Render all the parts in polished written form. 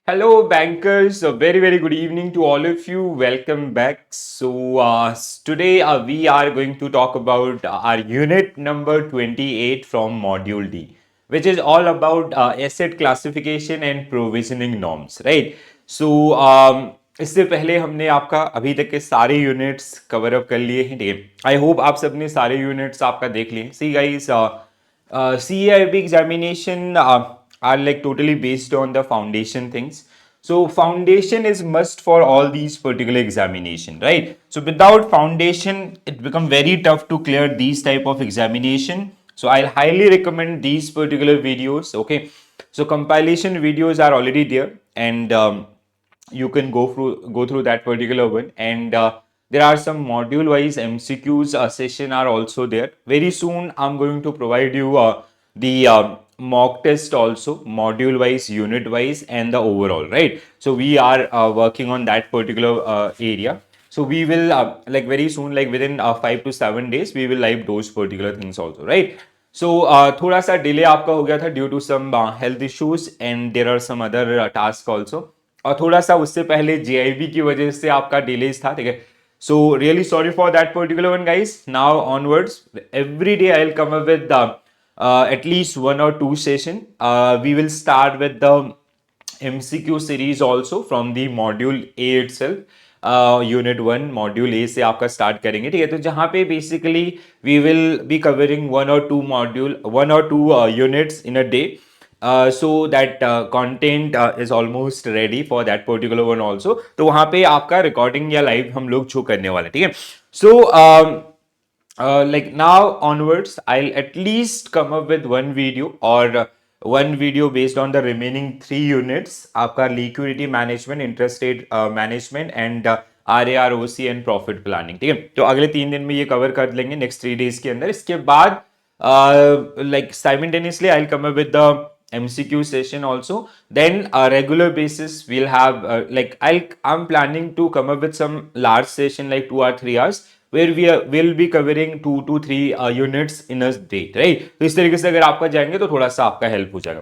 Hello, bankers. A very good evening to all of you. Welcome back. Today we are going to talk about our unit number 28 from Module D, which is all about asset classification and provisioning norms, right? इससे पहले हमने आपका अभी तक के सारे units cover up कर लिए हैं, ठीक है। आई होप आप सबने सारे यूनिट्स आपका देख लिए। See guys, CIB examination are like totally based on the foundation things. So foundation is must for all these particular examination, right? So without foundation, it become very tough to clear these type of examination. So I'll highly recommend these particular videos. Okay, so compilation videos are already there, and you can go through that particular one, and there are some module wise MCQs session are also there. Very soon I'm going to provide you the mock test also, module wise, unit wise, and the overall, right? So we are working on that particular area. So we will like very soon, like within 5 to 7 days, we will live those particular things also, right? So थोड़ा सा delay आपका हो गया था due to some health issues, and there are some other task also, और थोड़ा सा उससे पहले JIB की वजह से आपका डिलेज था, ठीक है। So really sorry for that particular one guys. Now onwards every day I will come up with at least 1 or 2 session. We will start with the MCQ series also from the module A itself. Unit 1 module A से आपका start करेंगे, ठीक है। तो जहां पे basically we will be covering 1 or 2 units in a day, so that content is almost ready for that particular one also. तो वहां पे आपका रिकॉर्डिंग या लाइव हम लोग शो करने वाले, ठीक है। Like now onwards, I'll at least come up with one video, or one video based on the remaining 3 units. आपका liquidity management, interest rate management, and RAR, OC and profit planning, ठीक है। तो अगले 3 दिन में ये कवर कर लेंगे नेक्स्ट 3 days के अंदर। इसके बाद like simultaneously I'll come up with the MCQ session also. Then regular basis we'll have like I'm planning to come up with some large session like 2 or 3 hours, where will be covering 2 to 3 units in a day, right? तो इस तरीके से अगर आपका जाएंगे तो थोड़ा सा आपका हेल्प हो जाएगा।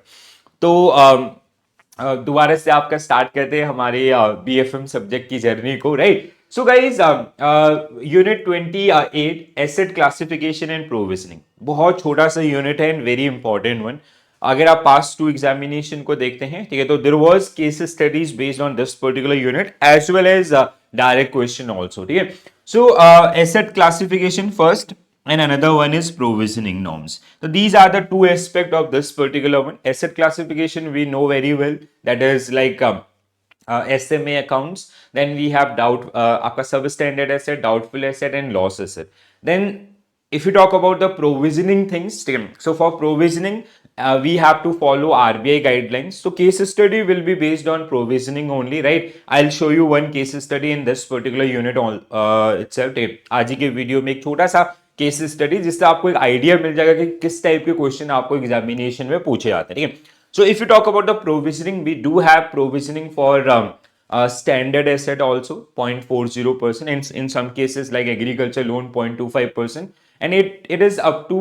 तो दोबारा से आपका स्टार्ट करते हैं हमारे BFM सब्जेक्ट की जर्नी को, right. So guys, unit 28 asset classification and provisioning, बहुत छोटा सा यूनिट है एंड वेरी इंपॉर्टेंट वन। अगर आप पास टू एग्जामिनेशन को देखते हैं, ठीक है, तो there was case studies based on this particular unit as well as direct question also, ठीक है। So asset classification first, and another one is provisioning norms. So these are the two aspects of this particular one. Asset classification we know very well, that is like SMA accounts. Then we have आपका substandard asset, doubtful asset, and loss asset. Then if you talk about the provisioning things, so for provisioning we have to follow RBI guidelines. So case study will be based on provisioning only, right? I'll show you one case study in this particular unit itself. आज ही के video में एक छोटा सा case study, जिससे आपको एक idea मिल जाएगा कि किस टाइप के क्वेश्चन आपको एग्जामिनेशन में पूछे जाते हैं, ठीक है। So if you talk about the provisioning, we do have provisioning for standard asset also 0.40%, and in some cases like agriculture loan 0.25%, and it is up to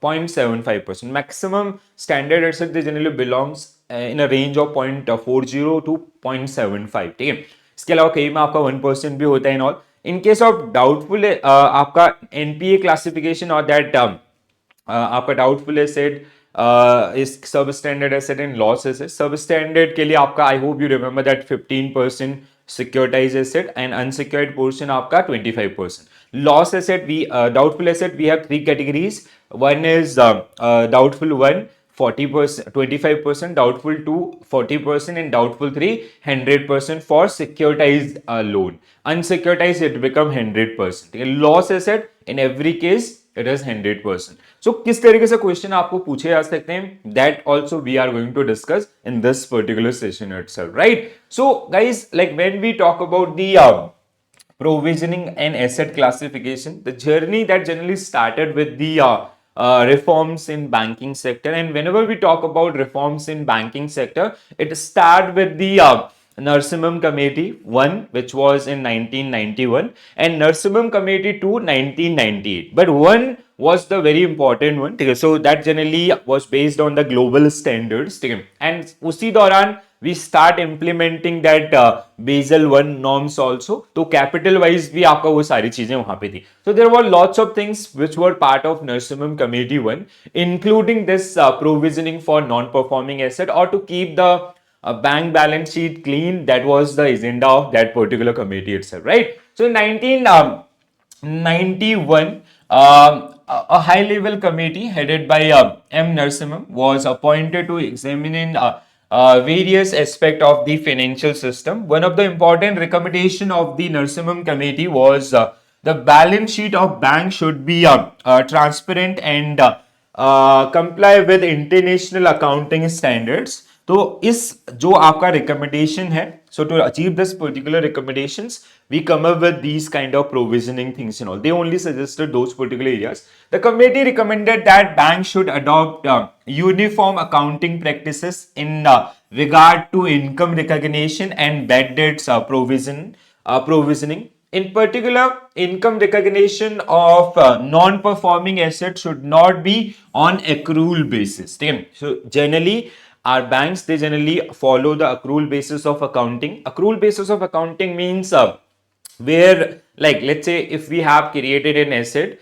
0.75%. Maximum standard asset they generally belongs in a range of 0.40 to 0.75, ठीक है। इसके अलावा कई में आपका 1% भी होता है in all. In case of doubtful आपका NPA क्लासिफिकेशन और दैट आपका doubtful asset is sub standard asset and loss asset. Sub standard के लिए आपका I hope you remember that 15% securitise asset and unsecured portion आपका 25%। Loss asset we doubtful asset we have 3 categories. One is doubtful 1 40%, 25%, doubtful 2 40%, and doubtful 3 100% for securitized loan. Unsecuritized it become 100%. Loss asset in every case it is 100%. So किस तरीके से question आपको पूछे जा सकते हैं, that also we are going to discuss in this particular session itself, right? So guys, like when we talk about the provisioning and asset classification, the journey that generally started with the reforms in banking sector. And whenever we talk about reforms in banking sector, it start with the Narsimham Committee 1, which was in 1991, and Narsimham Committee 2, 1998. But one was the very important one, ठीक है. So that generally was based on the global standards, ठीक है. And उसी दौरान we start implementing that Basel 1 norms also. तो capital wise भी आपका वो सारी चीजें वहां पे थी. So there were lots of things which were part of Narasimham Committee 1, including this provisioning for non-performing asset or to keep the bank balance sheet clean. That was the agenda of that particular committee itself, right? So in 1991, a high-level committee headed by M. Narasimham was appointed to examine various aspects of the financial system. One of the important recommendation of the Narasimham committee was the balance sheet of bank should be transparent and comply with international accounting standards. तो इस जो आपका recommendation है, so to achieve this particular recommendations, we come up with these kind of provisioning things and all. They only suggested those particular areas. The committee recommended that banks should adopt uniform accounting practices in regard to income recognition and bad debts provisioning. In particular, income recognition of non-performing assets should not be on accrual basis. So generally, our banks, they generally follow the accrual basis of accounting. Accrual basis of accounting means where, like, let's say if we have created an asset,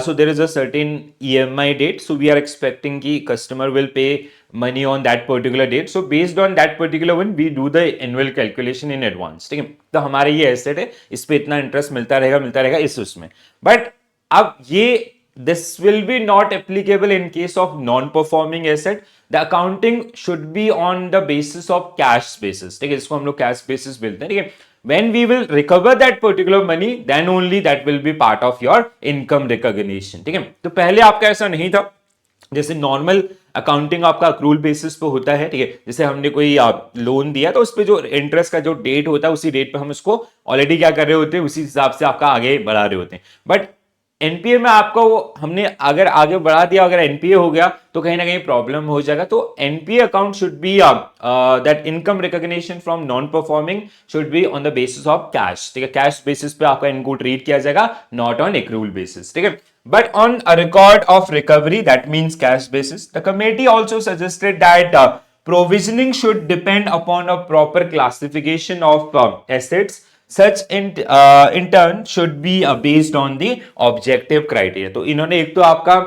so there is a certain EMI date, so we are expecting कि customer will pay money on that particular date. So based on that particular one, we do the annual calculation in advance. ठीक है, तो हमारे ये asset है, इस पे इतना interest मिलता रहेगा इस उसमें. But अब ये this will be not applicable in case of non-performing asset. The accounting should be on the basis of cash basis. ठीक है, इसको हम लोग cash basis बोलते हैं. ठीक है, when we will recover that particular money, then only that will be part of your income recognition. ठीक है, तो पहले आपका ऐसा नहीं था. जैसे नॉर्मल अकाउंटिंग आपका अक्रूल बेसिस पे होता है. ठीक है, जैसे हमने कोई लोन दिया तो उस पे जो इंटरेस्ट का जो डेट होता है उसी डेट पे हम उसको ऑलरेडी क्या कर रहे होते हैं, उसी हिसाब से आपका आगे बढ़ा रहे होते हैं. बट एनपीए में आपको हमने अगर आगे बढ़ा दिया, अगर एनपीए हो गया तो कहीं ना कहीं प्रॉब्लम हो जाएगा. तो NPA account should be that income recognition from non performing should be on the basis of cash. ठीक है, कैश बेसिस पे आपका इनको ट्रीट किया जाएगा, नॉट ऑन एक्रूल बेसिस. ठीक है, but on a record of recovery, that means cash basis. The committee also suggested that provisioning should depend upon a proper classification of assets. Such in turn should be based on the objective criteria. तो इन्होंने एक तो आपका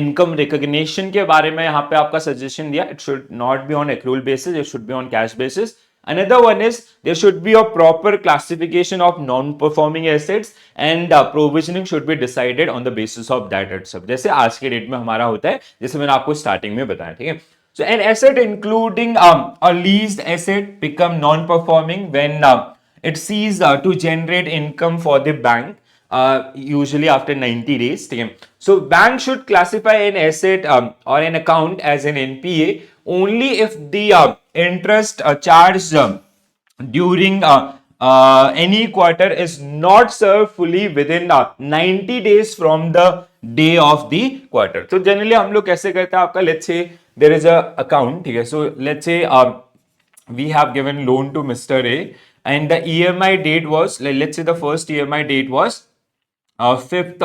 income recognition के बारे में यहाँ पे आपका सजेशन दिया. It should not be on accrual basis, it should be on cash basis. Another one is there should be a proper classification of non-performing assets and provisioning should be decided on the basis of that itself. जैसे आज के date में हमारा होता है, जैसे मैंने आपको स्टार्टिंग में बताया. ठीक है, so an asset including a leased asset become non-performing when it ceases to generate income for the bank. Usually after 90 days. ठीक है, so bank should classify an asset or an account as an NPA only if the interest charged during any quarter is not served fully within 90 days from the day of the quarter. So generally हम लोग कैसे करते हैं आपका, let's say there is a account. ठीक है, so let's say we have given loan to Mr. A and the EMI date was, let's say the first EMI date was 5th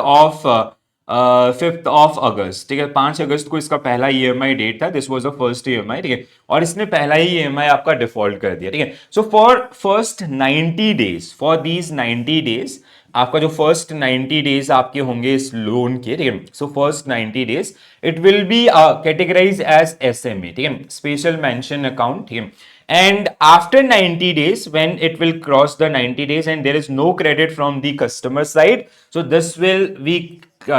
of अगस्त. ठीक है, 5 अगस्त को इसका पहला ईएमआई डेट था. This was the first EMI. ठीक है, और इसने पहला ही ईएमआई आपका डिफॉल्ट कर दिया. ठीक है, so for first 90 days, for these 90 days, आपका जो फर्स्ट 90 डेज आपके होंगे इस लोन के. ठीक है, so first 90 days it will be categorise as SMA. ठीक है, स्पेशल मेंशन अकाउंट. ठीक है, and after 90 days when it will cross the 90 days and there is no credit from the customer side, so this will be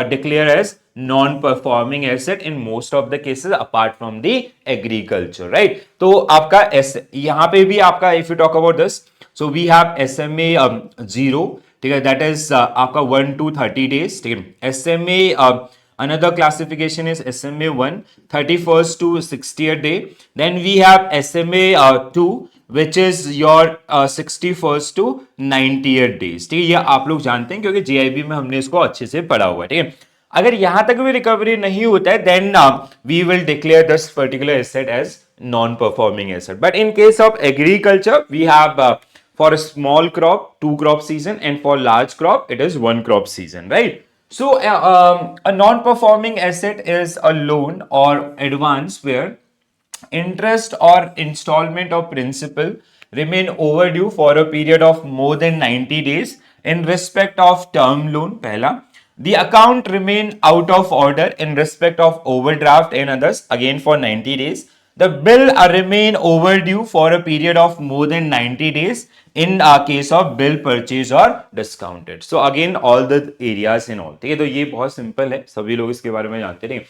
declare as non-performing asset in most of the cases apart from the agriculture, right? तो आपका यहाँ पे भी आपका if you talk about this, so we have SMA 0. ठीक है, that is आपका 1 to 30 days. ठीक है, SMA another classification is SMA 1, 31st to 60th day. Then we have SMA 2, which is your 61st to 90th days. ठीक है, ये आप लोग जानते हैं क्योंकि JIB में हमने इसको अच्छे से पढ़ा हुआ है. ठीक है, अगर यहां तक भी रिकवरी नहीं होता है, then we will declare this particular asset as non-performing asset. But in case of agriculture, we have for a small crop 2 crop season and for large crop it is 1 crop season, right? So, a non-performing asset is a loan or advance where interest or installment of principal remain overdue for a period of more than 90 days in respect of term loan. Pehla. The account remain out of order in respect of overdraft and others again for 90 days. The bill remain overdue for a period of more than 90 days in case of bill purchase or discounted. So again all the areas in all. ठीक है, तो ये बहुत simple है, सभी लोग इसके बारे में जानते हैं.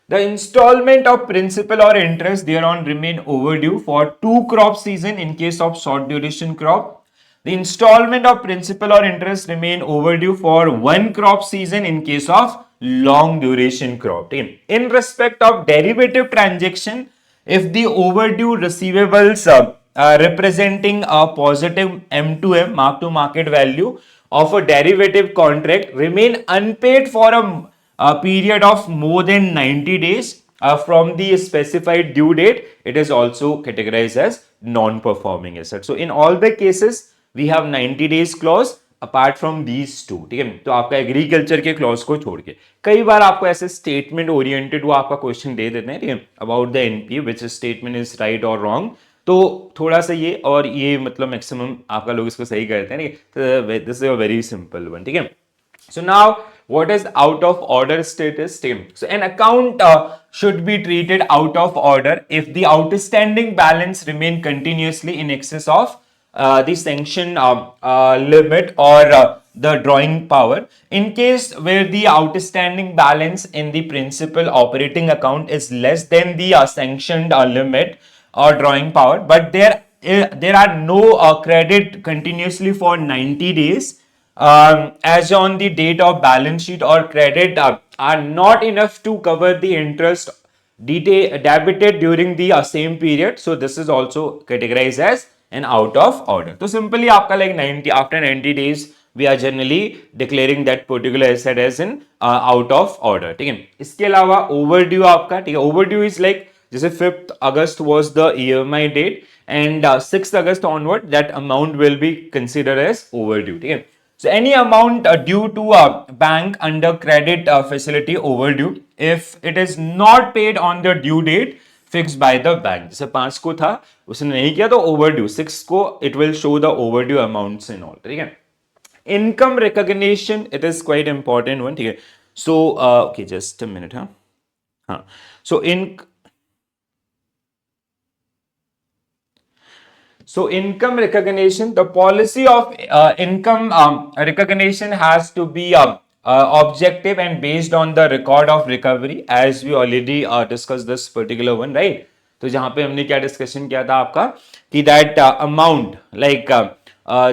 The installment of principal or interest thereon remain overdue for 2 crop season in case of short duration crop. The installment of principal or interest remain overdue for 1 crop season in case of long duration crop. In respect of derivative transaction, if the overdue receivables representing a positive M2M mark to market value of a derivative contract remain unpaid for a period of more than 90 days from the specified due date, it is also categorized as non-performing asset. So in all the cases, we have 90 days clause apart from these two. ठीक है, तो आपका agriculture के clause को छोड़ के कई बार आपको ऐसे स्टेटमेंट ओरिएंटेड वो आपका क्वेश्चन दे देते हैं, ठीक है, about the NPA which statement is right और रॉन्ग. तो थोड़ा सा ये और ये मतलब मैक्सिमम आपका लोग इसको सही करते हैं. This is a very simple one. ठीक है. So now, what is out of order status? So an account should be treated out of order if the outstanding balance remain continuously in excess of the sanction limit or the drawing power. In case where the outstanding balance in the principal operating account is less than the sanctioned limit or drawing power, but there are no credit continuously for 90 days as on the date of balance sheet or credit are not enough to cover the interest debited during the same period. So this is also categorized as an out of order. So simply आपका like 90 after 90 days we are generally declaring that particular asset as in out of order. ठीक है. इसके अलावा overdue आपका, ठीक है, overdue is like जैसे 5th August was the EMI date and 6th August onward that amount will be considered as overdue. ठीक है. So any amount due to a bank under credit facility overdue, if it is not paid on the due date fixed by the bank. जैसे 5 को था उसने नहीं किया तो overdue, 6 को it will show the overdue amounts in all. ठीक है. Income recognition, it is quite important one. ठीक है. So okay, just a minute. हाँ. So income recognition, the policy of income recognition has to be objective and based on the record of recovery, as we already discussed this particular one, right? तो जहाँ पे हमने क्या discussion किया था आपका कि दैट अमाउंट लाइक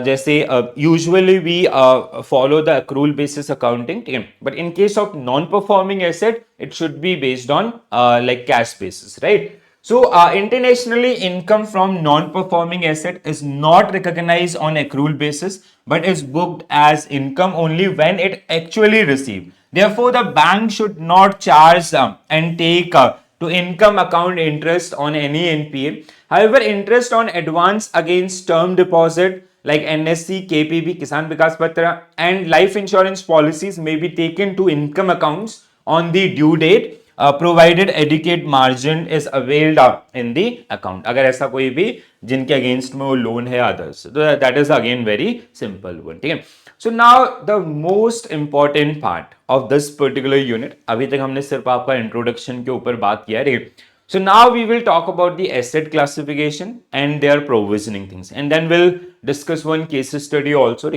जैसे usually we follow the accrual basis accounting, ठीक है, but in case of non performing asset it should be based on like cash basis, right? So internationally, income from non-performing asset is not recognized on accrual basis, but is booked as income only when it actually received. Therefore, the bank should not charge and take to income account interest on any NPA. However, interest on advance against term deposit like NSC, KPB, Kisan Vikas Patra, and life insurance policies may be taken to income accounts on the due date. Provided adequate margin is availed in the account. अगर ऐसा कोई भी जिनके against में वो loan है others, तो that is again very simple one. ठीक है. So now the most important part of this particular unit, अभी तक हमने सिर्फ आपका इंट्रोडक्शन के ऊपर बात किया है. So now we will talk about the asset classification and their provisioning things, and then we'll discuss one case study also.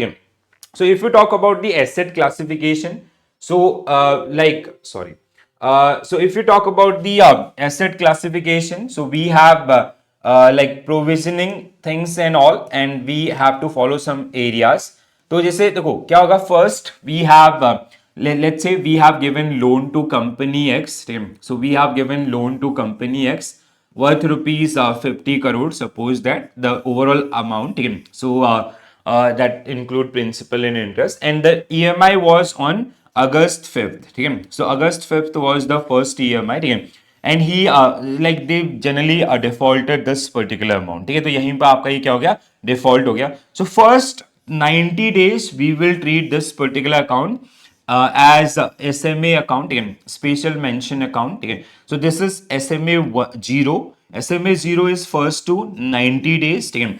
So if you talk about the asset classification, so so if you talk about the asset classification, so we have like provisioning things and all, and we have to follow some areas. तो जैसे देखो क्या होगा, first we have let's say we have given loan to company X. So we have given loan to company X worth rupees 50 crore. Suppose that the overall amount. So that include principal and interest, and the EMI was on August 5th. ठीक है. So August 5th was the first EMI. ठीक है. And he like they generally defaulted this particular amount. ठीक है. तो यहीं पर आपका ये क्या हो गया, default हो गया. So first 90 days we will treat this particular account as SMA account, again, special mention account. Again. So this is SMA 0. SMA 0 is first to 90 days. Again,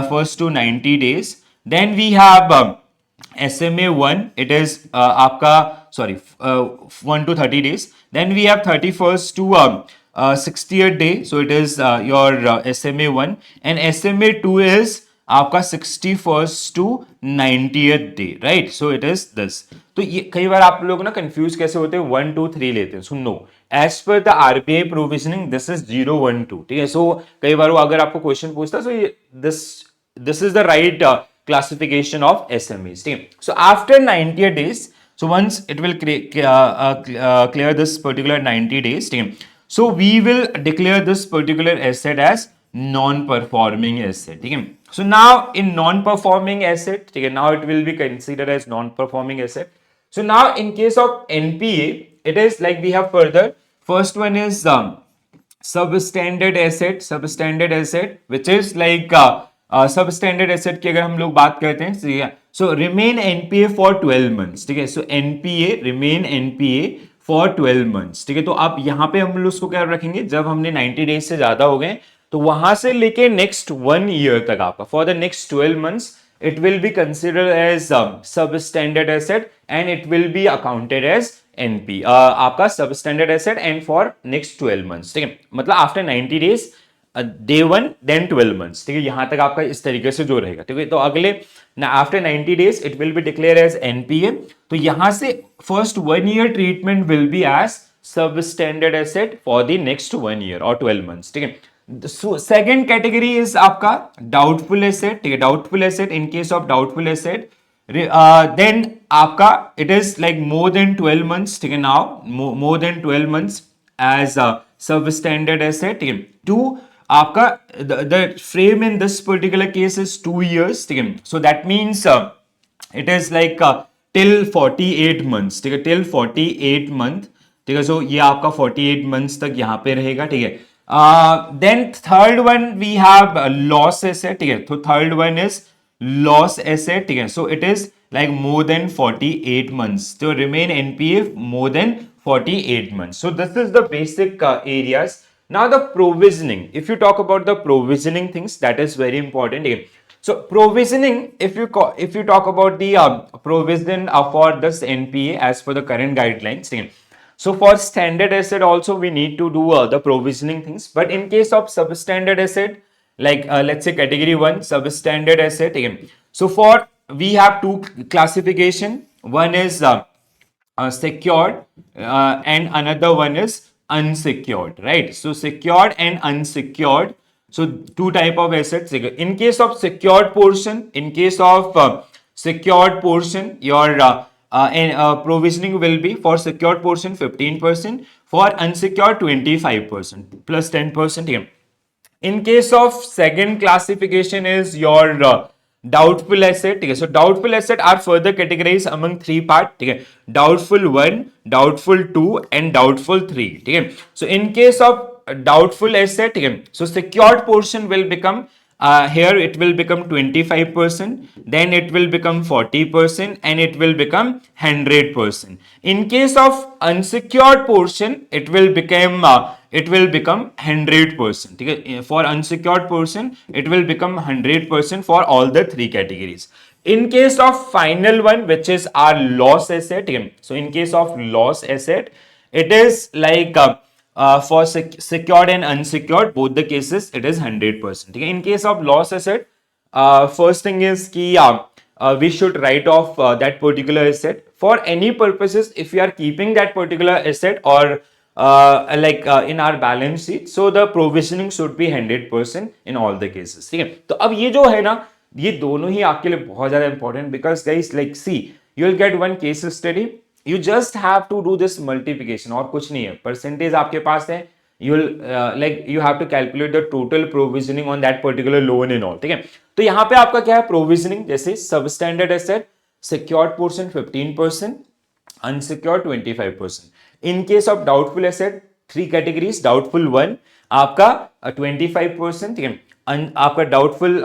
first to 90 days. Then we have SMA 1. It is आपका sorry 1 to 30 days. Then we have 31st to 60th day. So it is your SMA 1, and SMA 2 is आपका 61st to 90th day, right. So it is this. तो ये कई बार आप लोग ना confuse कैसे होते हैं, 1 2 3 लेते हैं. So no, as per the RBI provisioning this is 0 1 2. ठीक है. सो कई बार वो अगर आपको क्वेश्चन पूछता है, so this this is the right classification of SMEs. So after 90 days, so once it will clear this particular 90 days, so we will declare this particular asset as non-performing asset. So now in non-performing asset, now it will be considered as non-performing asset. So now in case of NPA, it is like we have further. First one is substandard asset, which is like substandard asset की अगर हम लोग बात करते हैं, ठीक है. So remain NPA for 12 months. ठीक है. So NPA remain NPA for 12 months. ठीक है. तो अब यहां पे हम लोग उसको क्या रखेंगे, जब हमने 90 डेज से ज्यादा हो गए तो वहां से लेके नेक्स्ट 1 ईयर तक आपका for the next 12 months it will be considered as substandard asset and it will be accounted as NP आपका substandard asset and for next 12 months. ठीक है. मतलब after 90 days day 1 then 12 months. ठीक है. यहां तक आपका इस तरीके से जो रहेगा. ठीक है. तो अगले after 90 days it will be declare as NPA. तो यहां से first 1 year treatment will be as सब standard asset for the next 1 year और 12 मंथ्स. ठीक है. सेकेंड कैटेगरी इज आपका डाउटफुल एसेट. ठीक है. Doubtful asset, in case of doubtful asset then आपका it is like more than 12 months. ठीक है. Now more than 12 months as सब स्टैंडर्ड एसेट. ठीक है. टू आपका the frame in this particular case is 2 years. ठीक है. So that means it is like till 48 months. ठीक है. till 48 month. ठीक है. So ये आपका 48 months तक यहाँ पे रहेगा. ठीक है. Then third one we have loss asset. ठीक है. तो third one is loss asset. ठीक है. So it is like more than 48 months. तो remain NPA more than 48 months. So this is the basic areas. Now the provisioning, if you talk about the provisioning things, that is very important. So provisioning, if you talk about the provision for this NPA as per the current guidelines. So for standard asset also we need to do the provisioning things, but in case of substandard asset, like let's say category 1 substandard asset. So for we have two classification. One is secured and another one is unsecured, right? So secured and unsecured. So two type of assets. In case of secured portion, your provisioning will be for secured portion 15%, for unsecured 25% plus 10% here. In case of second classification is your doubtful asset. Okay, so doubtful asset are further categorized among 3 parts. Okay, doubtful 1, doubtful 2 and doubtful 3. Okay, so in case of doubtful asset, okay, so secured portion will become here it will become 25%, then it will become 40% and it will become 100%. In case of unsecured portion, it will become 100%. Okay? For unsecured portion, it will become 100% for all the 3 categories. In case of final one, which is our loss asset. Okay? So in case of loss asset, it is like for secured and unsecured, both the cases, it is 100%. Okay? In case of loss asset, first thing is ki, we should write off that particular asset for any purposes. If we are keeping that particular asset or in our balance sheet, so the provisioning should be 100% in all the cases. ठीक है. तो अब ये जो है ना, ये दोनों ही आपके लिए बहुत ज्यादा important, because guys like see you will get one case study, you just have to do this multiplication और कुछ नहीं है. परसेंटेज आपके पास है, you will you have to calculate the total provisioning on that particular loan and all. ठीक है. तो यहाँ पे आपका क्या है प्रोविजनिंग, जैसे substandard asset secured portion 15%, unsecured 25%. In case of doubtful asset, 3 categories. Doubtful 1 आपका 25%. ठीक है. आपका डाउटफुल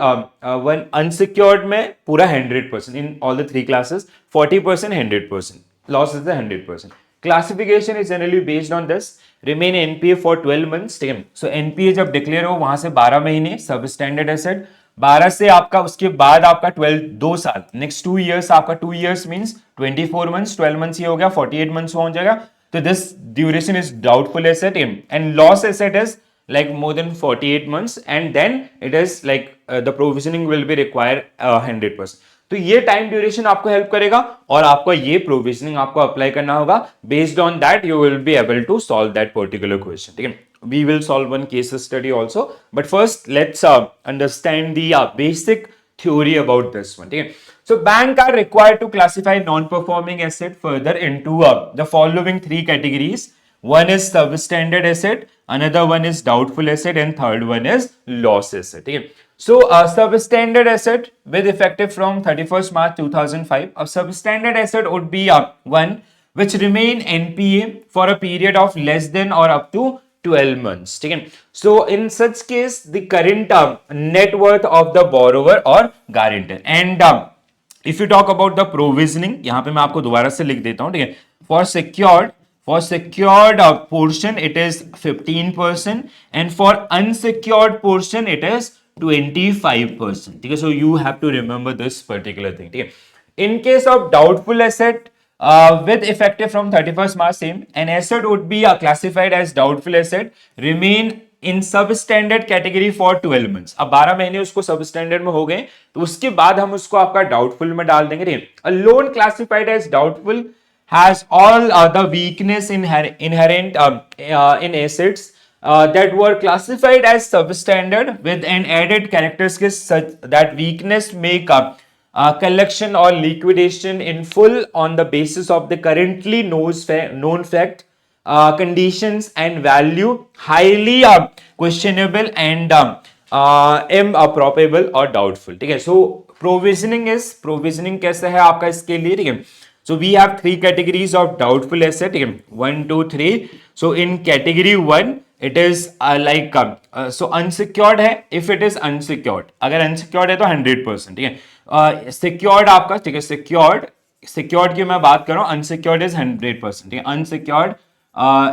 1 unsecured में पूरा 100% in all the 3 classes, 40% 100%. Loss is the 100%. Classification is generally based on this. Remain NPA for 12 months. ठीक है, सो NPA जब declare हो वहां से 12 महीने सब स्टैंडर्ड एसेट, 12 से आपका उसके बाद आपका 12 2 साल, नेक्स्ट 2 इयर्स आपका 2 इयर्स मींस 24 मंथ्स, 12 मंथ्स ये हो गया, 48 मंथ्स हो जाएगा. तो this duration is doubtful asset and loss asset is like more than 48 months and then it is like the provisioning will be required 100%. तो ये टाइम ड्यूरेशन आपको हेल्प करेगा और आपको ये प्रोविजनिंग आपको अप्लाई करना होगा. Based on that you will be able to solve that particular question. ठीक है, we will solve one case study also, but first let's understand the basic theory about this one. Okay, so bank are required to classify non-performing asset further into the following three categories. One is substandard asset, another one is doubtful asset, and third one is loss asset. Okay, so substandard asset with effective from 31st March 2005. A substandard asset would be one which remain NPA for a period of less than or up to 12 months. ठीक है, so in such case the current net worth of the borrower or guarantor. And if you talk about the provisioning, यहाँ पे मैं आपको दोबारा से लिख देता हूँ. ठीक है, for secured portion it is 15% and for unsecured portion it is 25%. ठीक है, so you have to remember this particular thing. ठीक है, in case of doubtful asset with effective from 31st March same, an asset would be classified as doubtful asset, remain in substandard category for 12 months. अब 12 महीने उसको substandard में हो गए तो उसके बाद हम उसको आपका doubtful में डाल देंगे. A loan classified as doubtful has all the weakness inherent in assets that were classified as substandard with an added characteristic such that weakness make up collection or liquidation in full on the basis of the currently known fact, conditions and value highly questionable and improbable or doubtful. ठीक है, so provisioning कैसे है आपका इसके लिए. ठीक है, so we have three categories of doubtful asset. ठीक है, 1 2 3. so in category 1 it is so unsecured है. if it is unsecured, अगर unsecured है तो 100%. ठीक है, सिक्योर्ड आपका, ठीक है, सिक्योर्ड की मैं बात कर रहा हूं, अनसिक्योर्ड इज 100%. ठीक है, अनसिक्योर्ड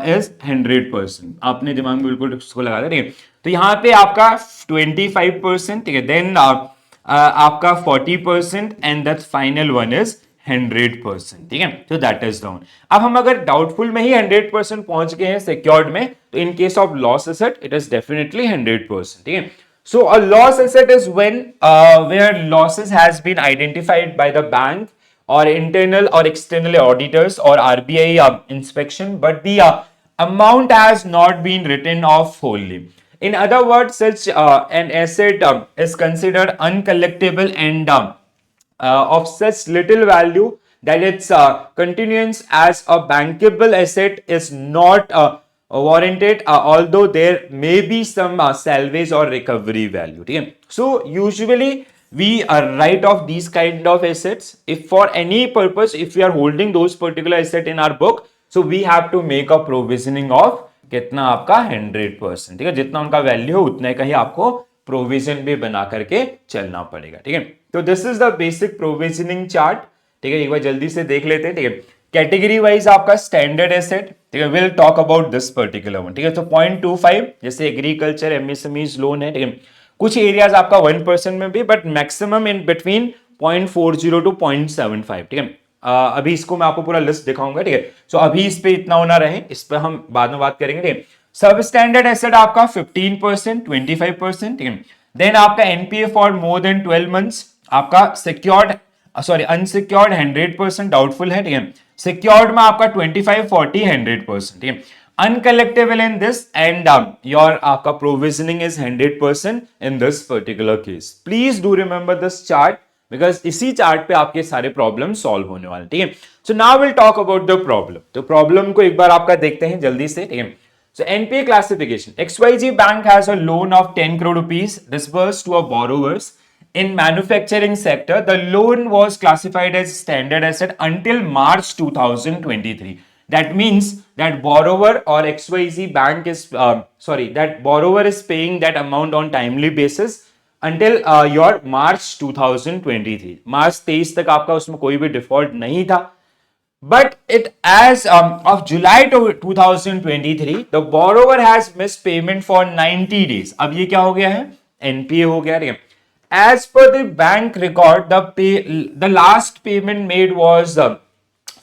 इज 100%. आपने दिमाग में बिल्कुल उसको लगा दिया. ठीक है, तो यहाँ पे आपका 25%. ठीक है, देन आपका 40% and that final one is 100%. ठीक है, तो दैट इज डाउन. अब हम अगर डाउटफुल में ही 100% पहुंच गए हैं सिक्योर्ड में, तो इन case of loss asset it is definitely 100%. ठीक है, so a loss asset is when where losses has been identified by the bank or internal or external auditors or RBI inspection, but the amount has not been written off wholly. In other words, such an asset is considered uncollectible and of such little value that its continuance as a bankable asset is not warranted, although there may be some salvage or recovery value. ठीक है, so usually we write off these kind of assets if for any purpose, if we are holding those particular asset in our book, so we have to make a provisioning of कितना आपका 100%. ठीक है, जितना उनका value हो उतने का ही आपको प्रोविजन भी बना करके चलना पड़ेगा. ठीक है, तो this is the basic provisioning chart. ठीक है, एक बार जल्दी से देख लेते हैं. ठीक है, कैटेगरी वाइज आपका स्टैंडर्ड एसेट. ठीक है, will talk about this particular one. ठीक है, तो 0.25 जैसे एग्रीकल्चर एमएसएमईज लोन है. ठीक है, कुछ एरियाज आपका 1% में भी, but maximum in between 0.40 to 0.75. ठीक है, अभी इसको मैं आपको पूरा लिस्ट दिखाऊंगा. ठीक है, सो अभी इस पे इतना होना रहे, इस पे हम बाद में बात करेंगे. ठीक है, सब स्टैंडर्ड एसेट आपका 15%, 25%. ठीक है, देन आपका NPA for more than 12 months, आपका सिक्योर्ड अनसिक्योर्ड 100%, डाउटफुल है. ठीक है, सिक्योर्ड में आपका 25, 40, 100%. ठीक है, uncollectable in this and your आपका provisioning is 100% in this particular case. Please do remember this chart because इसी चार्ट पे आपके सारे प्रॉब्लम सॉल्व होने वाले. ठीक है, so now will talk about the problem. तो प्रॉब्लम को एक बार आपका देखते हैं जल्दी से. ठीक है, so NPA classification. XYZ Bank has a loan of 10 crore rupees disbursed to a borrowers in manufacturing sector. The loan was classified as standard asset until March 2023. That means that borrower or XYZ bank is that borrower is paying that amount on timely basis until your March 2023. March 23 तक आपका उसमें कोई भी default नहीं था. But it as of July 2023, the borrower has missed payment for 90 days. अब ये क्या हो गया है? NPA हो गया, ठीक है. As per the bank record, the last payment made was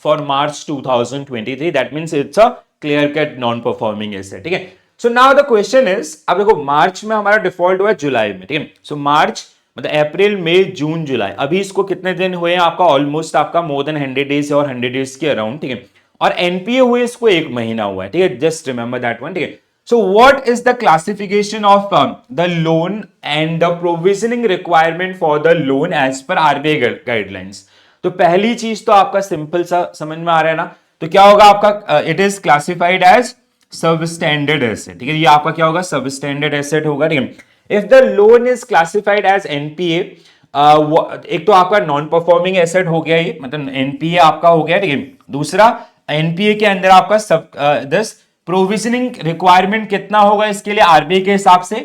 for March 2023. That means it's a clear cut non-performing asset. ठीक है. So now the question is, अब देखो मार्च में हमारा डिफॉल्ट हुआ जुलाई में, ठीक है. सो मार्च मतलब अप्रैल मई जून जुलाई, अभी इसको कितने दिन हुए हैं आपका? ऑलमोस्ट आपका मोर देन 100 डेज और 100 डेज के अराउंड, ठीक है. और एनपीए हुए इसको एक महीना हुआ है, ठीक है. जस्ट रिमेंबर दैट वन, ठीक है. So what is the classification of the loan and the provisioning requirement for the loan as per RBI guidelines? तो पहली चीज तो आपका सिंपल सा समझ में आ रहा है ना. तो क्या होगा आपका? इट इज क्लासिफाइड एज सब स्टैंडर्ड एसेट, ठीक है. ये आपका क्या होगा? सब स्टैंडर्ड एसेट होगा, ठीक है. If the loan is classified as NPA, एक तो आपका नॉन परफॉर्मिंग एसेट हो गया, ये मतलब एनपीए आपका हो गया, ठीक है. दूसरा एनपीए के अंदर आपका सब दस प्रोविजनिंग रिक्वायरमेंट कितना होगा इसके लिए आरबीआई के हिसाब से?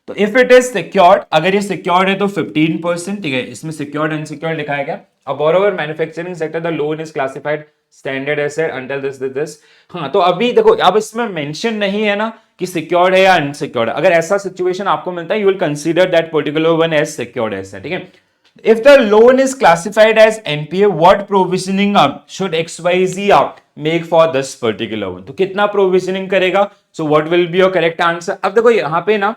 तो इफ इट इज सिक्योर्ड, अगर ये सिक्योर्ड है तो 15%, ठीक है. इसमें सिक्योर्ड अनसिक्योर्ड लिखा है क्या? A borrower manufacturing sector the loan is classified standard asset until this. हाँ, तो अभी देखो, अब इसमें मेंशन नहीं है ना कि सिक्योर्ड है या अनसिक्योर्ड. अगर ऐसा सिचुएशन आपको मिलता है, you will consider that particular one as secured asset, ठीक है. If the loan is classified as NPA, what provisioning should XYZ make for this particular one? तो कितना provisioning करेगा? So what will be your correct answer? अब देखो यहाँ पे ना,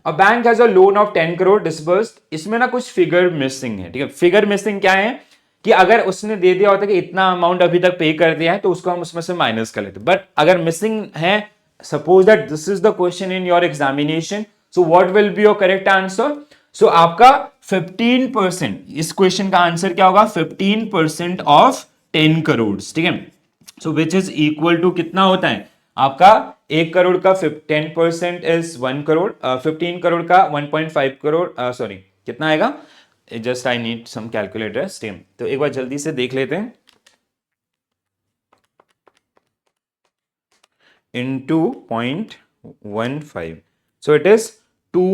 a bank has a loan of 10 crore disbursed. इसमें ना कुछ फिगर मिसिंग है, ठीक है. फिगर मिसिंग क्या है कि अगर उसने दे दिया होता कि इतना अमाउंट अभी तक पे कर दिया है, तो उसको हम उसमें से माइनस कर लेते. बट अगर मिसिंग है, suppose that this is the question in your examination, so what will be your correct answer? So आपका 15%, इस क्वेश्चन का आंसर क्या होगा? 15% ऑफ 10 करोड़, ठीक है. सो विच इज इक्वल टू कितना होता है आपका? 1 करोड़ का 10% इज 1 करोड़, 15 करोड़ का 1.5 करोड़, सॉरी कितना आएगा? Just I need some calculator stem. तो एक बार जल्दी से देख लेते हैं. into 0.15, so it is 2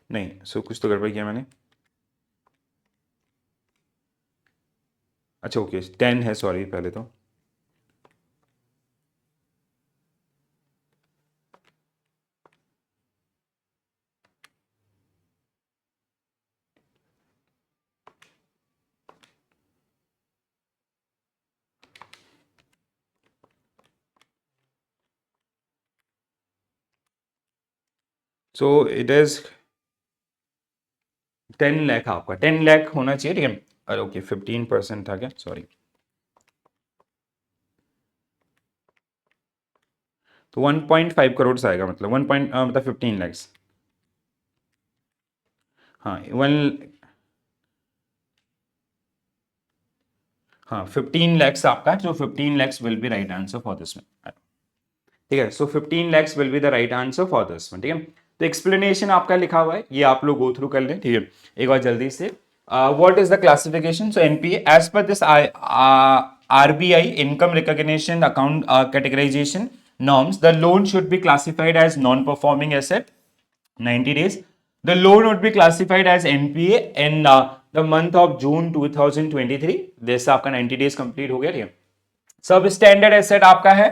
नहीं, सो कुछ तो गड़बड़ किया मैंने. अच्छा ओके, 10 है, सॉरी पहले तो. सो इट इज 10 लाख, आपका 10 लाख होना चाहिए, ठीक है. अरे ओके, 15% था क्या? सॉरी. तो 1.5 करोड़ आएगा, मतलब 1 पॉइंट मतलब 15 लैक्स. हाँ 15 लैक्स आपका, जो 15 lakhs will be right answer for this one, ठीक है. सो 15 lakhs will be the right answer for this one, ठीक है. तो एक्सप्लेनेशन आपका लिखा हुआ है, ये आप लोग गो थ्रू कर लें, ठीक है. एक बार जल्दी से, what is the classification? So NPA as per this RBI income recognition account categorization norms, the loan should be classified as non-performing asset 90 days. The loan would be classified as NPA in the month of June 2023. this आपका 90 days complete हो गया, ठीक है. सब standard asset आपका है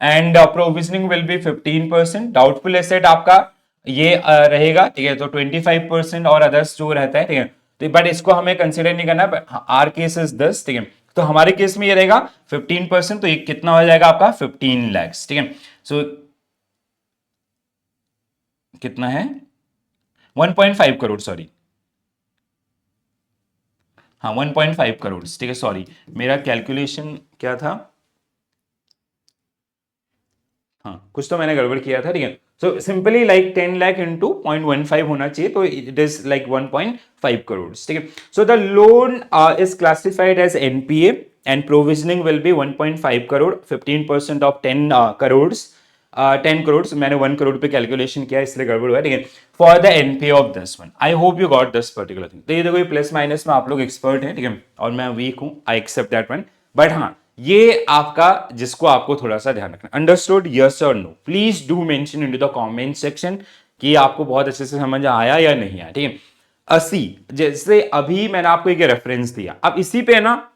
and provisioning will B 15%. Doubtful asset आपका ये रहेगा, ठीक है. तो 25% और अदर्स जो रहता है, ठीक है. तो बट इसको हमें कंसिडर नहीं करना है. आर केस इज दिस, ठीक है. तो हमारे केस में ये रहेगा 15%, तो ये कितना हो जाएगा आपका? 15 लैक्स, ठीक है. सो कितना है? 1.5 करोड़, सॉरी. हाँ 1.5 करोड़, ठीक है. सॉरी, मेरा कैलकुलेशन क्या था? हाँ कुछ तो मैंने गड़बड़ किया था, ठीक है. So simply like 10 lakh into 0.15 होना चाहिए, तो इट इज लाइक 1.5 करोड़, ठीक है. So the loan is classified as NPA and provisioning will be 1.5 crore, 15% of 10 crore. 10 crore, मैंने 1 करोड़ पे कैलकुलेशन किया इसलिए गड़बड़ हुआ, ठीक है. For the NPA of this one, I hope you got this particular thing. तो ये देखो, ये प्लस माइनस में आप लोग एक्सपर्ट हैं, ठीक है, और मैं वीक हूं, I accept that one. But हाँ, ये आपका जिसको आपको थोड़ा सा ध्यान रखना. अंडरस्टूड? यस और no? Please do mention into the comment section कि आपको बहुत अच्छे से समझ आया या नहीं आया, ठीक है। 80, जैसे अभी मैंने आपको एक रेफरेंस दिया, अब इसी पे ना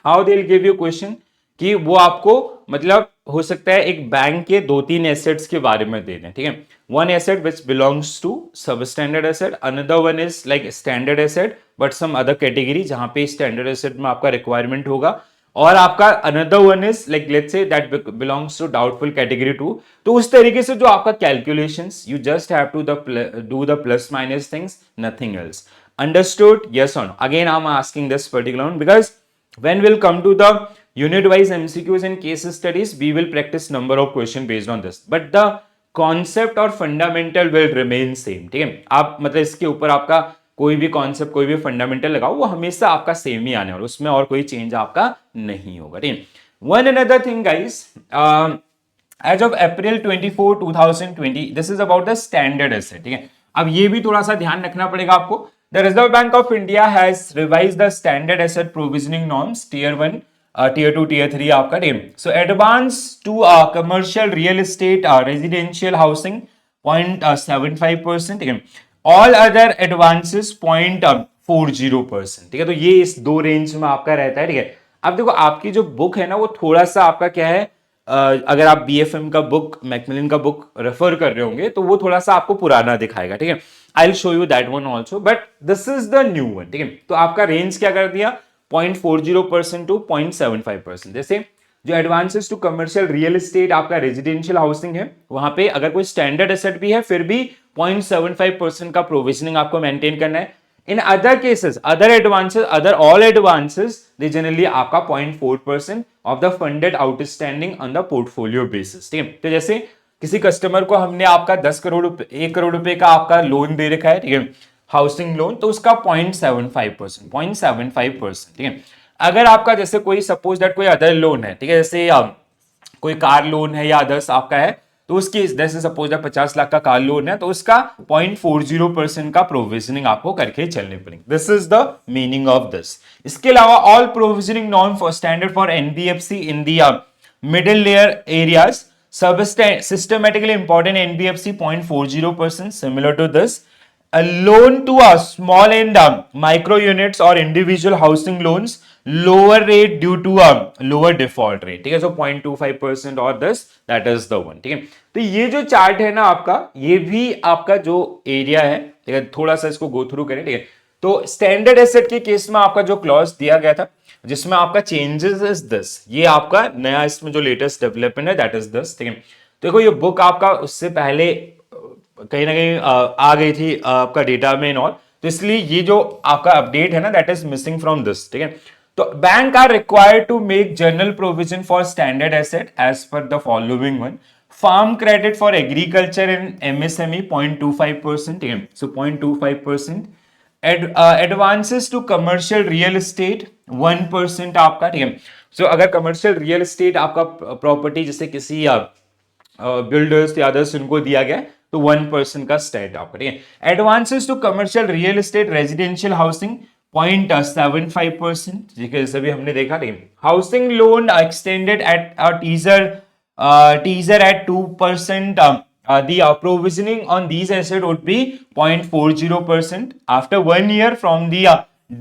how they will give you question कि वो आपको मतलब हो सकता है एक बैंक के 2-3 एसेट्स के बारे में दे दें, ठीक है। One asset which belongs to सब standard asset, another one is like standard asset but some other category जहां पे स्टैंडर्ड एसेट में आपका रिक्वायरमेंट होगा, और आपका another one is like let's say that belongs to doubtful category 2। तो उस तरीके से जो आपका calculations, you just have to do the plus minus things, nothing else. Understood? Yes और no? Again I am asking this particular one because when we'll come to the unit wise MCQs and case studies, we will practice number of question based on this, but the concept और fundamental will remain same, ठीक है। आप मतलब इसके ऊपर आपका कोई भी कॉन्सेप्ट, कोई भी फंडामेंटल लगाओ, वो हमेशा आपका सेम ही आने वाला, उसमें और कोई चेंज आपका नहीं होगा, ठीक है। One another thing guys, as of April 24, 2020, this is about the standard asset, ठीक है। अब ये भी थोड़ा सा ध्यान रखना पड़ेगा आपको। The Reserve Bank of India has revised the standard asset provisioning norms, tier 1, tier 2, tier 3 आपका team. So advance to commercial real estate, residential housing 0.75%, ठीक है। All other advances 0.40%, ठीक है। तो ये इस दो रेंज में आपका रहता है, ठीक है। अब देखो आपकी जो बुक है ना वो थोड़ा सा आपका क्या है, अगर आप बीएफएम का बुक, मैकमिलन का बुक रेफर कर रहे होंगे तो वो थोड़ा सा आपको पुराना दिखाएगा, ठीक है। I will show you that one also, but this is the new one, ठीक है। तो आपका रेंज क्या कर दिया, 0.40% टू 0.75%। जैसे जो advances to commercial real estate आपका रेजिडेंशियल हाउसिंग है, वहां पे अगर कोई स्टैंडर्ड एसेट भी है फिर भी 0.75% का प्रोविजनिंग आपको मेंटेन करना है। In other cases, other advances, other all advances, they generally आपका 0.4% of the funded outstanding on the portfolio basis, ठीक है। तो जैसे किसी कस्टमर को हमने आपका 10 करोड़ रुपए, 1 करोड़ रुपए का आपका लोन दे रखा है, ठीक है, हाउसिंग लोन, तो उसका 0.75%, ठीक है। अगर आपका जैसे कोई सपोज दैट कोई अदर लोन है, ठीक है, जैसे कोई कार लोन है या अदर्स आपका है, तो उसकी जैसे सपोज 50 लाख का कार लोन है तो उसका 0.40% का प्रोविजनिंग आपको करके चलने पड़ेंगे। This is the meaning of this. इसके अलावा all provisioning norm for standard for NBFC in the middle layer areas, systematically important NBFC 0.40%, similar to this. A loan to a small and micro units or individual housing loans, lower rate due to a lower default rate, ठीक है। So 0.25% और this, that is the one, ठीक है। तो ये जो chart है ना आपका, ये भी आपका जो एरिया है, ठीक है, थोड़ा सा इसको गो थ्रू करें, ठीक है। तो स्टैंडर्ड एसेट के केस में आपका जो क्लॉज दिया गया था जिसमें आपका चेंजेस इज दिस, ये आपका नया इसमें जो लेटेस्ट डेवलपमेंट है दैट इज दिस, ठीक है। देखो ये बुक आपका उससे पहले कहीं ना कहीं आ गई थी आपका डेटा में और, तो इसलिए ये जो आपका अपडेट है ना that is missing from this, ठीक है। तो bank are required to make general provision for standard asset as per the following one, farm credit for agriculture and MSME 0.25%, ठीक है। So 0.25%, advances to commercial real estate 1% आपका, ठीक है। So अगर commercial real estate आपका property जैसे किसी builders या अदर्स उनको दिया गया तो 1% का स्टेट आपका, ठीक है। Advances to commercial real estate residential housing 0.75%, ठीक है, जैसे भी हमने देखा, ठीक है। Housing loan extended at teaser at 2%, the provisioning on these assets would be 0.40% after 1 year from the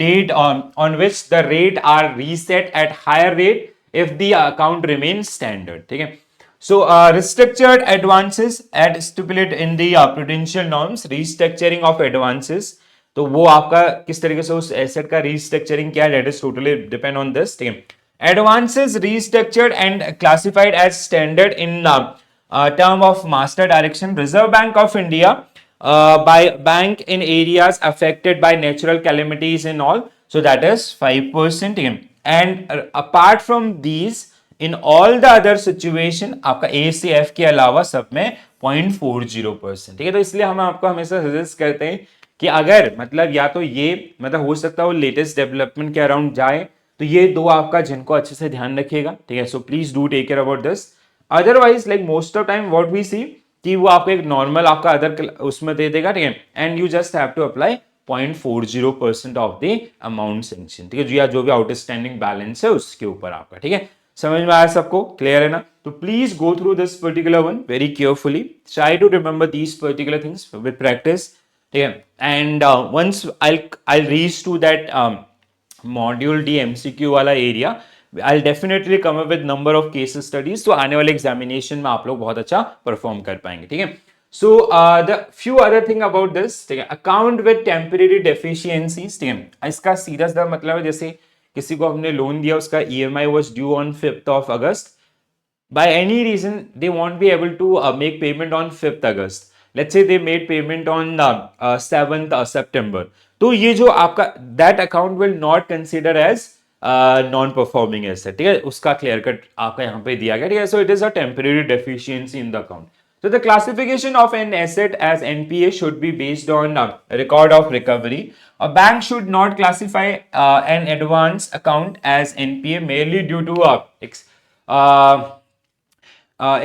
date on which the rate are reset at higher rate if the account remains standard, ठीक है। So restructured advances at stipulate in the prudential norms, restructuring of advances, तो वो आपका किस तरीके से उस asset का रीस्ट्रक्चरिंग क्या है, that is totally depend on this, ठीक है। Advances restructured and classified as standard in term of master direction, Reserve Bank of India by bank in areas affected by natural calamities and all, so that is 5%, and apart from these in all the other situation आपका A से F के अलावा सब में 0.40%, ठीक है। तो इसलिए हम आपको हमेशा सजेस्ट करते हैं कि अगर मतलब या तो ये मतलब हो सकता है वो लेटेस्ट डेवलपमेंट के अराउंड जाए, तो ये दो आपका जिनको अच्छे से ध्यान रखिएगा, ठीक है। So please do take care about this. Otherwise like most of time what we see कि वो आपको एक नॉर्मल आपका अदर उसमें दे देगा, ठीक है, and you just have to apply 0.40% of the amount sanction, ठीक है, या जो भी आउटस्टैंडिंग बैलेंस है उसके ऊपर आपका, ठीक है। समझ में आया सबको? क्लियर है ना? तो please go through this particular one very carefully, try to remember these particular things with practice, ठीक है? And once I reach to that module D MCQ वाला area, I definitely come up with number of case studies, तो आने वाले examination में आप लोग बहुत अच्छा परफॉर्म कर पाएंगे, ठीक है? So the few other thing about this, ठीक है, अकाउंट विद टेम्परेरी डेफिशिएंसीज, ठीक है, इसका सीधा सा मतलब है जैसे किसी को हमने लोन दिया, उसका EMI was due on 5th of August, by any reason they won't be able to make payment on 5th August, let's say they made payment on 7th September, तो ये जो आपका that account will not consider as non performing asset, ठीक है? उसका clear cut आपका यहाँ पे दिया गया, ठीक है? So it is a temporary deficiency in the account. So the classification of an asset as NPA should be based on record of recovery. A bank should not classify an advance account as NPA merely due to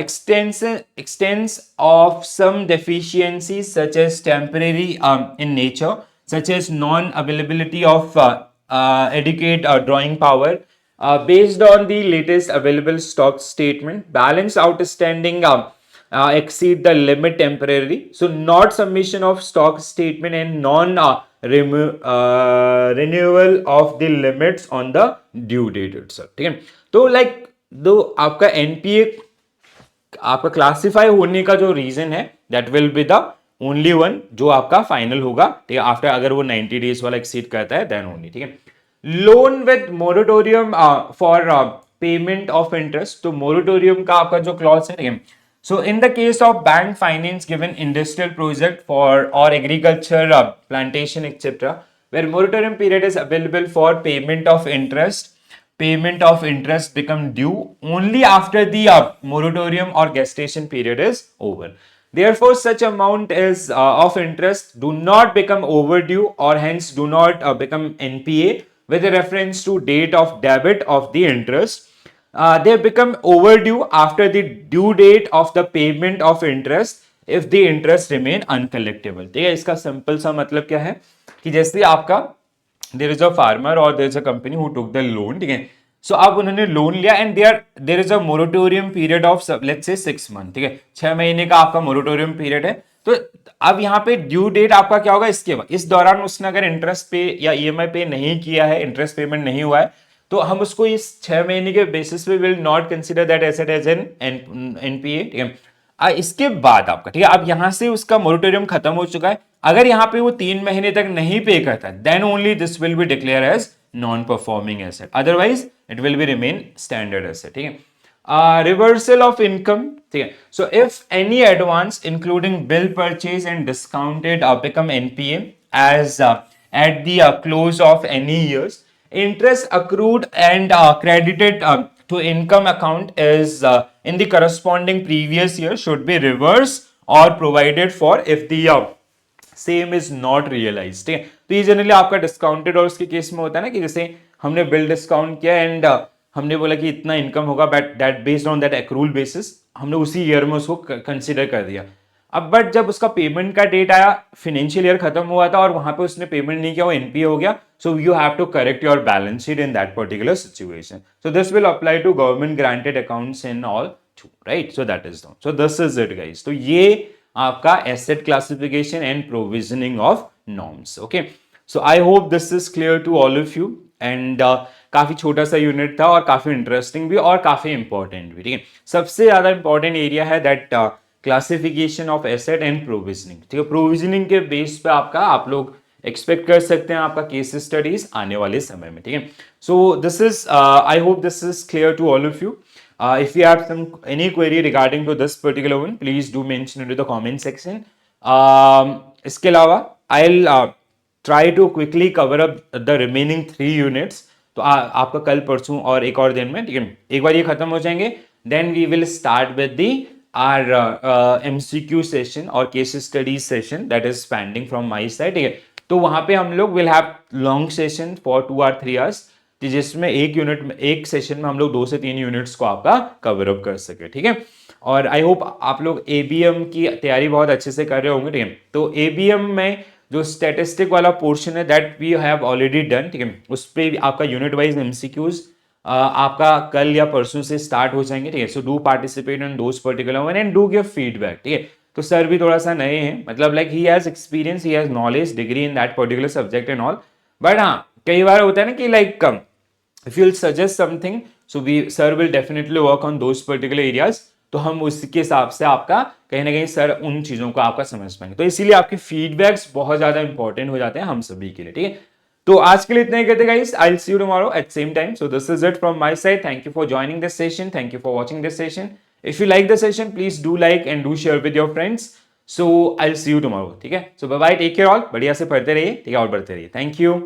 extents of some deficiencies such as temporary in nature, such as non-availability of adequate drawing power. Based on the latest available stock statement, balance outstanding exceed the limit temporarily. So, not submission of stock statement and non renewal of the limits on the due date itself. ठीक है? तो like दो आपका NPA आपका classify होने का जो reason है that will be the only one जो आपका फाइनल होगा, ठीक है? आफ्टर अगर वो 90 डेज वाला एक्सीड करता है देन ओनली, ठीक है? Loan with moratorium for payment of interest, तो मोरेटोरियम का आपका जो क्लॉज है, ठीक है? So in the case of bank finance given industrial project for or agriculture plantation etc., where moratorium period is available for payment of interest become due only after the moratorium or gestation period is over. Therefore, such amount is of interest do not become overdue or hence do not become NPA with reference to date of debit of the interest. They become overdue after the due date of the payment of interest if the interest remain uncollectible. ठीक है? इसका simple सा मतलब क्या है कि जैसे आपका देयर इज अ फार्मर और there is a company who took the loan, ठीक है? सो अब उन्होंने लोन लिया and there is a moratorium period of let's say 6 month, ठीक है? 6 महीने का आपका मोरेटोरियम पीरियड है. तो अब यहाँ पे ड्यू डेट आपका क्या होगा इसके बाद, इस दौरान उसने अगर इंटरेस्ट पे या ईएमआई पे नहीं किया है, इंटरेस्ट पेमेंट नहीं हुआ है, तो हम उसको इस 6 महीने के बेसिस पे will not consider that asset as an NPA, ठीक है? इसके बाद आपका, ठीक है, अब यहां से उसका मोरेटोरियम खत्म हो चुका है, अगर यहाँ पे वो 3 महीने तक नहीं पे करता then only this will be declare as non performing asset, otherwise it will be remain standard asset, ठीक है? Reversal of income, ठीक है? So if any advance including bill purchase and discounted become NPA as at the close of any years, interest accrued and credited to income account is in the corresponding previous year should be reversed or provided for if the same is not realise, ठीक है? तो ये generally आपका discounted और उसके case में होता है ना कि जैसे हमने बिल डिस्काउंट किया एंड हमने बोला कि इतना इनकम होगा but that based on that accrual basis हमने उसी ईयर में उसको कंसिडर कर दिया. अब बट जब उसका पेमेंट का डेट आया, फाइनेंशियल ईयर खत्म हुआ था और वहां पे उसने पेमेंट नहीं किया, वो एनपीए हो गया. So you have to correct your balance sheet in that particular situation. So this will apply to government granted accounts in all too, right? So that is so this is it guys. तो ये आपका asset classification and provisioning of norms. Okay, so I hope this is clear to all of you and काफी छोटा सा unit था और काफी interesting भी और काफी इंपॉर्टेंट भी, ठीक है? सबसे ज्यादा इंपॉर्टेंट एरिया है that classification of asset and provisioning, ठीक है? प्रोविजनिंग के बेस पे आपका आप लोग एक्सपेक्ट कर सकते हैं आपका केस स्टडीज आने वाले समय में, ठीक है? So this is I hope this is clear to all of you. If you have any query regarding to this particular one, please do mention it in the comment section. इसके अलावा I'll try to quickly cover up the remaining 3 units. तो आपका कल परसों और एक और दिन में, ठीक है, एक बार ये खत्म हो जाएंगे, then we will start with the our MCQ session और case study session that is pending from my side, ठीक है? तो वहां पे हम लोग will have long session for 2 or 3 hours, जिसमें एक यूनिट में एक सेशन में हम लोग 2 से 3 यूनिट्स को आपका कवर अप कर सके, ठीक है? और आई होप आप लोग एबीएम की तैयारी बहुत अच्छे से कर रहे होंगे, ठीक है? तो एबीएम में जो स्टैटिस्टिक वाला पोर्शन है that we have already done, ठीक है? उस पे आपका यूनिट वाइज एमसीक्यूज आपका कल या परसों से स्टार्ट हो जाएंगे, ठीक है। So do participate in those particular one and do give feedback, ठीक है। तो सर भी थोड़ा सा नए हैं, मतलब like he has experience, he has knowledge, degree in that particular subject and all, but हाँ कई बार होता है ना कि like if you'll suggest something, so we sir will definitely work on those particular areas, तो हम उसके हिसाब से आपका कहीं ना कहीं सर उन चीजों को आपका समझ पाएंगे। तो इसीलिए आपके फीडबैक्स बहुत ज्यादा इंपॉर्टेंट हो जाते हैं हम सभी के लिए, ठीक है। तो आज के लिए इतना ही कहते guys, I will see you tomorrow at same time. So this is it from my side, thank you for joining this session, thank you for watching this session. If you like the session please do like and do share with your friends. So I will see you tomorrow, ठीक है। So bye bye, take care all, बढ़िया से पढ़ते रहिए, ठीक है, और बढ़ते रहिए। Thank you.